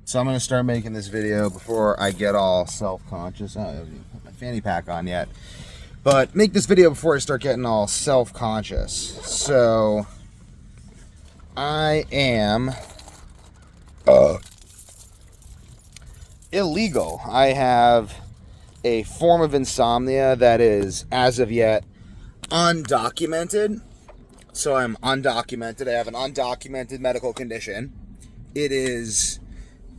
So I'm going to start making this video before I get all self-conscious. I haven't put my fanny pack on yet. But make this video before I start getting all self-conscious. So I am illegal. I have a form of insomnia that is, as of yet, undocumented. So I'm undocumented. I have an undocumented medical condition. It is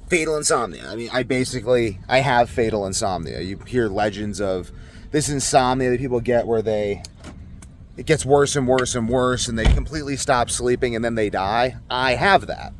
fatal insomnia. I mean, I have fatal insomnia. You hear legends of this insomnia that people get where it gets worse and worse and worse and they completely stop sleeping and then they die. I have that.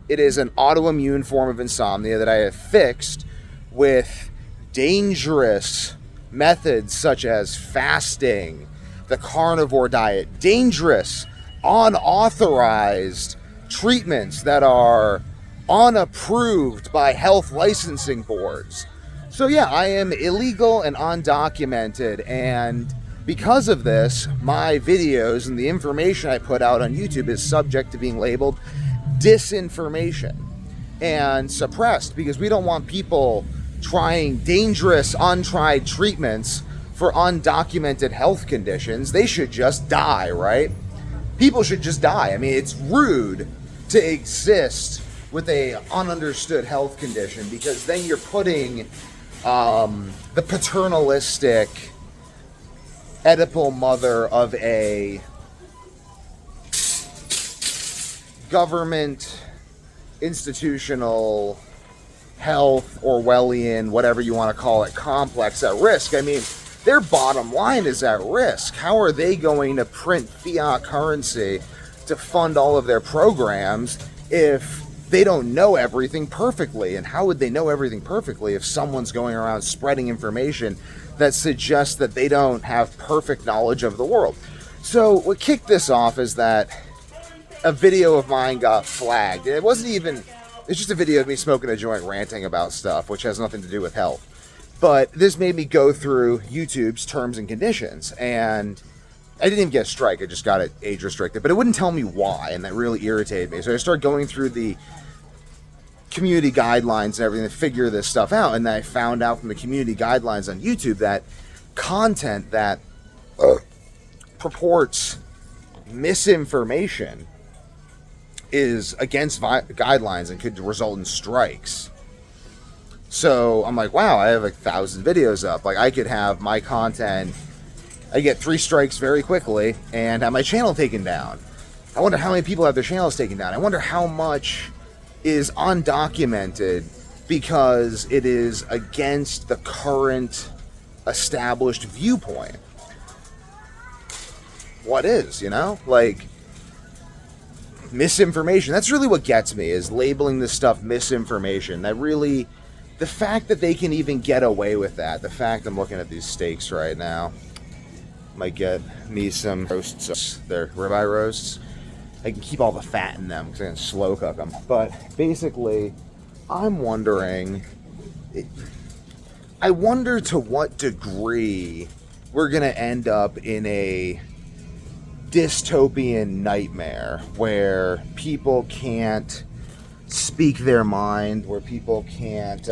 It is an autoimmune form of insomnia that I have fixed with dangerous methods such as fasting, the carnivore diet, dangerous, unauthorized treatments that are unapproved by health licensing boards. So yeah, I am illegal and undocumented, and because of this, my videos and the information I put out on YouTube is subject to being labeled disinformation and suppressed, because we don't want people trying dangerous, untried treatments for undocumented health conditions. They should just die, right? People should just die. I mean, it's rude to exist with a ununderstood health condition, because then you're putting the paternalistic Oedipal mother of a government institutional health Orwellian, whatever you want to call it, complex at risk. I mean, their bottom line is at risk. How are they going to print fiat currency to fund all of their programs if they don't know everything perfectly? And how would they know everything perfectly if someone's going around spreading information that suggests that they don't have perfect knowledge of the world? So what kicked this off is that a video of mine got flagged. It's just a video of me smoking a joint ranting about stuff, which has nothing to do with health. But this made me go through YouTube's terms and conditions, and I didn't even get a strike. I just got it age restricted, but it wouldn't tell me why, and that really irritated me. So I started going through the community guidelines and everything to figure this stuff out, and then I found out from the community guidelines on YouTube that content that purports misinformation is against guidelines and could result in strikes. So I'm like, wow, I have 1,000 videos up. Like, I could have my content, I get 3 strikes very quickly and have my channel taken down. I wonder how many people have their channels taken down. I wonder how much is undocumented because it is against the current established viewpoint. What is, like, misinformation. That's really what gets me, is labeling this stuff misinformation. That really, the fact that they can even get away with that, the fact I'm looking at these steaks right now, might get me some roasts. They're ribeye roasts. I can keep all the fat in them because I can slow cook them. But basically, I'm wondering, I wonder to what degree we're going to end up in a dystopian nightmare where people can't speak their mind, where people can't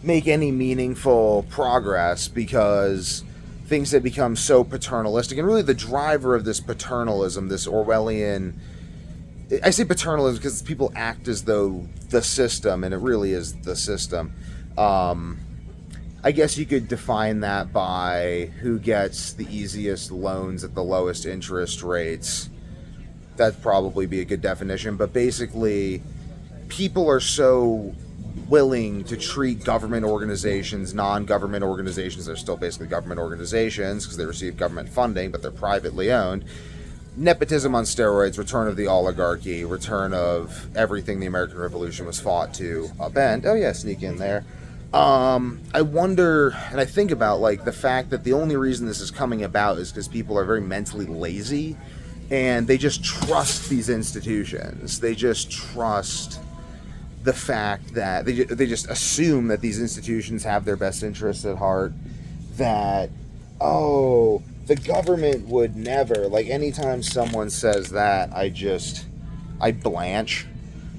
make any meaningful progress because things have become so paternalistic. And really the driver of this paternalism, this Orwellian, I say paternalism because people act as though the system, and it really is the system, I guess you could define that by who gets the easiest loans at the lowest interest rates. That'd probably be a good definition. But basically, people are so willing to treat government organizations, non-government organizations, they're still basically government organizations because they receive government funding, but they're privately owned. Nepotism on steroids, return of the oligarchy, return of everything the American Revolution was fought to upend. Oh yeah, sneak in there. I wonder, and I think about, like, the fact that the only reason this is coming about is because people are very mentally lazy and they just trust these institutions. They just trust the fact that they just assume that these institutions have their best interests at heart, that, oh, the government would never, like, anytime someone says that, I blanch.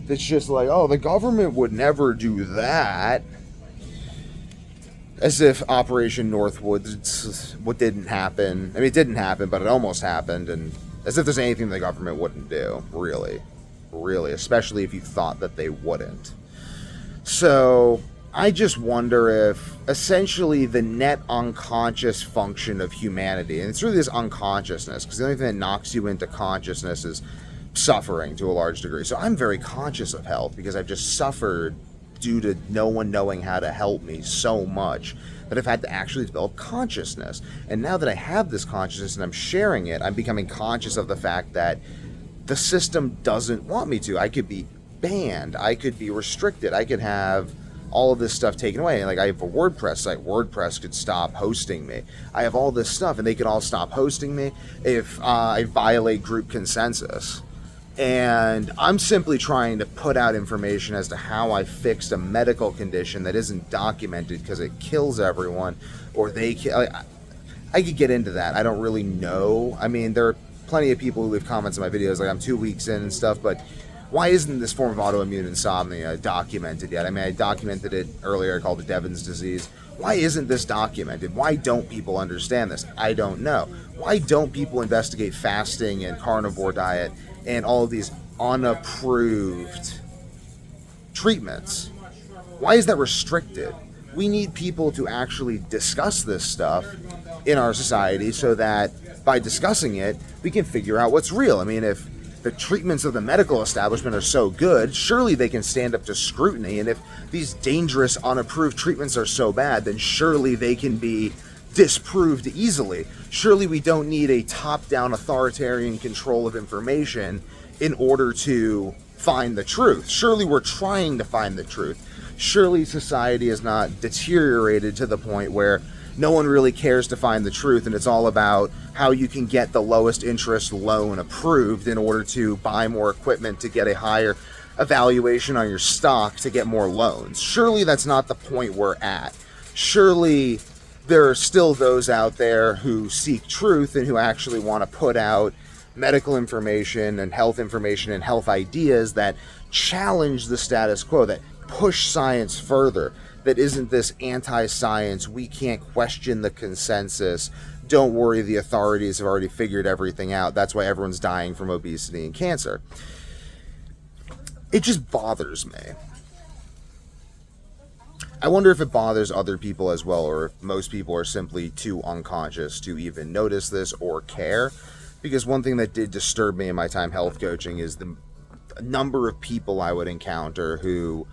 that's just like, oh, the government would never do that. As if Operation Northwood what didn't happen. I mean, it didn't happen, but it almost happened, and as if there's anything the government wouldn't do, really. Really, especially if you thought that they wouldn't. So, I just wonder if, essentially, the net unconscious function of humanity, and it's really this unconsciousness, because the only thing that knocks you into consciousness is suffering to a large degree. So I'm very conscious of health, because I've just suffered due to no one knowing how to help me so much that I've had to actually develop consciousness. And now that I have this consciousness and I'm sharing it, I'm becoming conscious of the fact that the system doesn't want me to. I could be banned. I could be restricted. I could have all of this stuff taken away. And like, I have a WordPress site. WordPress could stop hosting me. I have all this stuff, and they could all stop hosting me if I violate group consensus. And I'm simply trying to put out information as to how I fixed a medical condition that isn't documented because it kills everyone, or they kill. I could get into that. I don't really know. I mean, there are plenty of people who leave comments on my videos like I'm 2 weeks in and stuff, but why isn't this form of autoimmune insomnia documented yet? I mean, I documented it earlier. I called it Devon's disease. Why isn't this documented? Why don't people understand this? I don't know. Why don't people investigate fasting and carnivore diet and all of these unapproved treatments? Why is that restricted? We need people to actually discuss this stuff in our society so that by discussing it, we can figure out what's real. I mean, if the treatments of the medical establishment are so good, surely they can stand up to scrutiny. And if these dangerous, unapproved treatments are so bad, then surely they can be disproved easily. Surely we don't need a top-down authoritarian control of information in order to find the truth. Surely we're trying to find the truth. Surely society is not deteriorated to the point where no one really cares to find the truth, and it's all about how you can get the lowest interest loan approved in order to buy more equipment to get a higher evaluation on your stock to get more loans. Surely that's not the point we're at. Surely there are still those out there who seek truth and who actually want to put out medical information and health ideas that challenge the status quo, that push science further, that isn't this anti-science, we can't question the consensus, don't worry, the authorities have already figured everything out, that's why everyone's dying from obesity and cancer. It just bothers me. I wonder if it bothers other people as well, or if most people are simply too unconscious to even notice this or care. Because one thing that did disturb me in my time health coaching is the number of people I would encounter who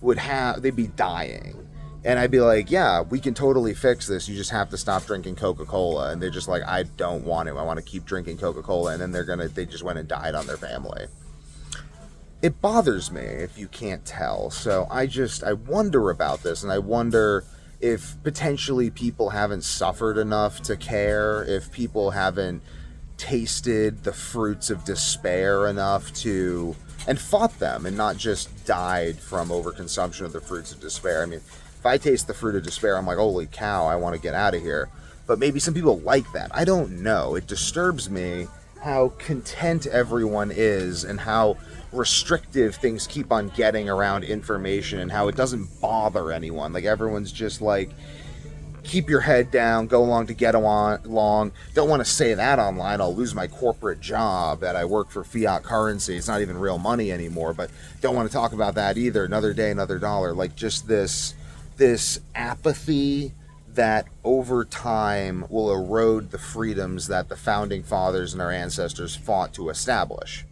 they'd be dying. And I'd be like, yeah, we can totally fix this. You just have to stop drinking Coca-Cola. And they're just like, I don't want to. I want to keep drinking Coca-Cola. And then they just went and died on their family. It bothers me if you can't tell. So I wonder about this, and I wonder if potentially people haven't suffered enough to care, if people haven't tasted the fruits of despair enough to, and fought them, and not just died from overconsumption of the fruits of despair. I mean, if I taste the fruit of despair, I'm like, holy cow, I want to get out of here. But maybe some people like that. I don't know. It disturbs me how content everyone is and how restrictive things keep on getting around information, and how it doesn't bother anyone. Like, everyone's just like, keep your head down, go along to get along. Don't want to say that online, I'll lose my corporate job that I work for fiat currency. It's not even real money anymore, but don't want to talk about that either. Another day, another dollar. Like, just this apathy that over time will erode the freedoms that the founding fathers and our ancestors fought to establish.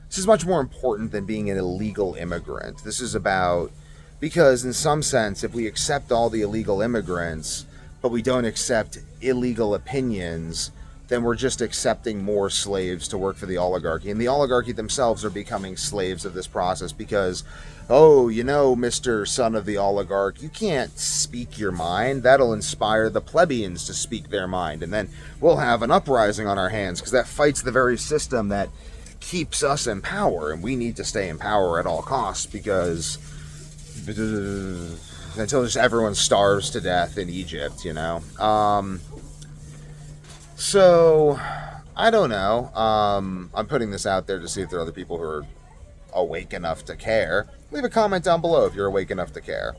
This is much more important than being an illegal immigrant. This is about, because in some sense, if we accept all the illegal immigrants, but we don't accept illegal opinions, then we're just accepting more slaves to work for the oligarchy. And the oligarchy themselves are becoming slaves of this process because, oh, you know, Mr. Son of the oligarch, you can't speak your mind. That'll inspire the plebeians to speak their mind. And then we'll have an uprising on our hands because that fights the very system that keeps us in power, and we need to stay in power at all costs, because until just everyone starves to death in Egypt, you know. So, I don't know. I'm putting this out there to see if there are other people who are awake enough to care. Leave a comment down below if you're awake enough to care.